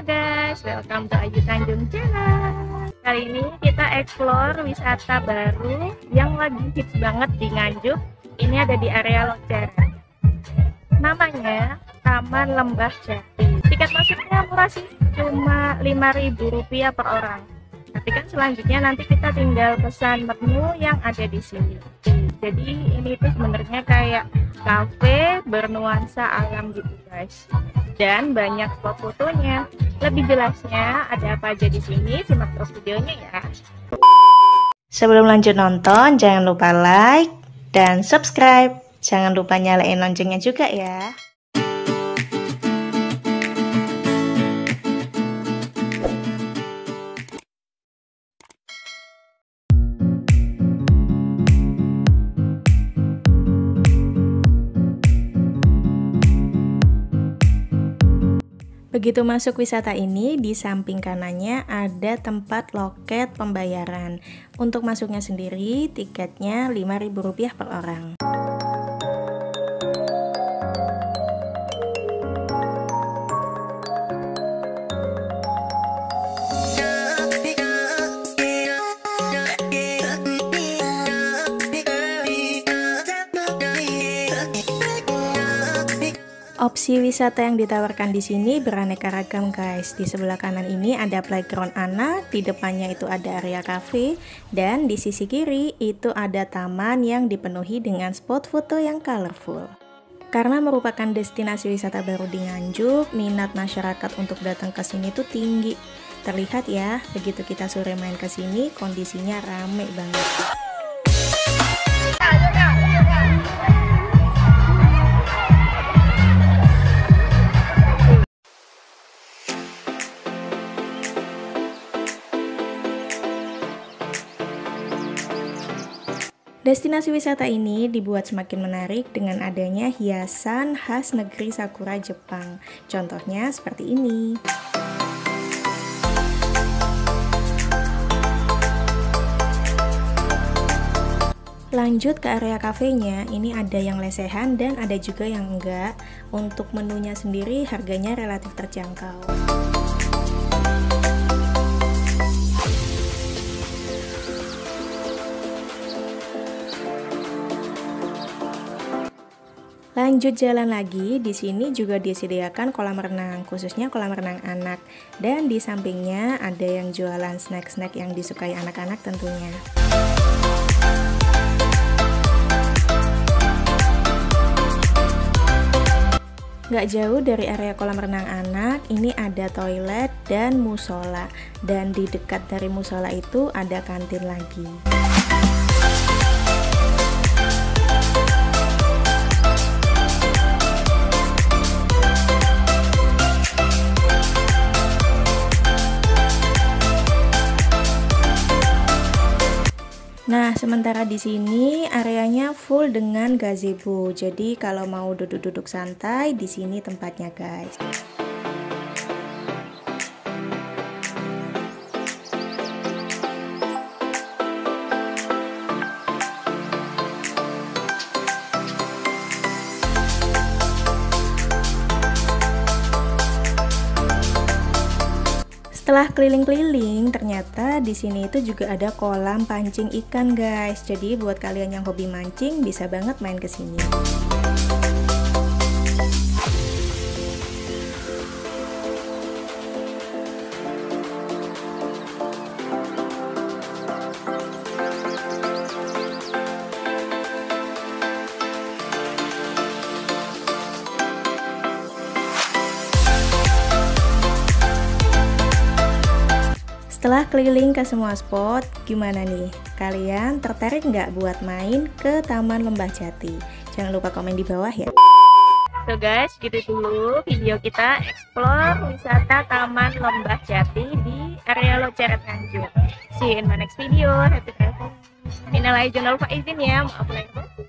guys, welcome to Ayu Tanjung Channel. Kali ini kita explore wisata baru yang lagi hits banget di Nganjuk. Ini ada di area Loceret. Namanya Taman Lembah Jati. Tiket masuknya murah sih, cuma Rp5.000 per orang. Tapi kan selanjutnya nanti kita tinggal pesan menu yang ada di sini. Jadi ini tuh sebenarnya kayak cafe bernuansa alam gitu guys. Dan banyak spot fotonya. Lebih jelasnya ada apa aja di sini, simak terus videonya ya. Sebelum lanjut nonton, jangan lupa like dan subscribe. Jangan lupa nyalain loncengnya juga ya. Begitu masuk wisata ini, di samping kanannya ada tempat loket pembayaran. Untuk masuknya sendiri, tiketnya Rp5.000 per orang. Opsi wisata yang ditawarkan di sini beraneka ragam guys. Di sebelah kanan ini ada playground anak, di depannya itu ada area cafe, dan di sisi kiri itu ada taman yang dipenuhi dengan spot foto yang colorful. Karena merupakan destinasi wisata baru di Nganjuk, minat masyarakat untuk datang ke sini tuh tinggi. Terlihat ya, begitu kita sore main ke sini, kondisinya rame banget. Destinasi wisata ini dibuat semakin menarik dengan adanya hiasan khas negeri Sakura Jepang. Contohnya seperti ini. Lanjut ke area kafenya, ini ada yang lesehan dan ada juga yang enggak. Untuk menunya sendiri harganya relatif terjangkau. Lanjut jalan lagi, di sini juga disediakan kolam renang, khususnya kolam renang anak. Dan di sampingnya ada yang jualan snack-snack yang disukai anak-anak tentunya. Gak jauh dari area kolam renang anak, ini ada toilet dan musola. Dan di dekat dari musola itu ada kantin lagi. Nah, sementara di sini areanya full dengan gazebo. Jadi kalau mau duduk-duduk santai, di sini tempatnya, guys. Setelah keliling-keliling, ternyata di sini itu juga ada kolam pancing ikan, guys. Jadi buat kalian yang hobi mancing bisa banget main ke sini. Setelah keliling ke semua spot, gimana nih? Kalian tertarik nggak buat main ke Taman Lembah Jati? Jangan lupa komen di bawah ya. So guys, gitu dulu video kita explore wisata Taman Lembah Jati di area Loceret Nganjuk. See you in my next video. Happy travel. Minal aidin wal faizin ya, maaf lahir batin.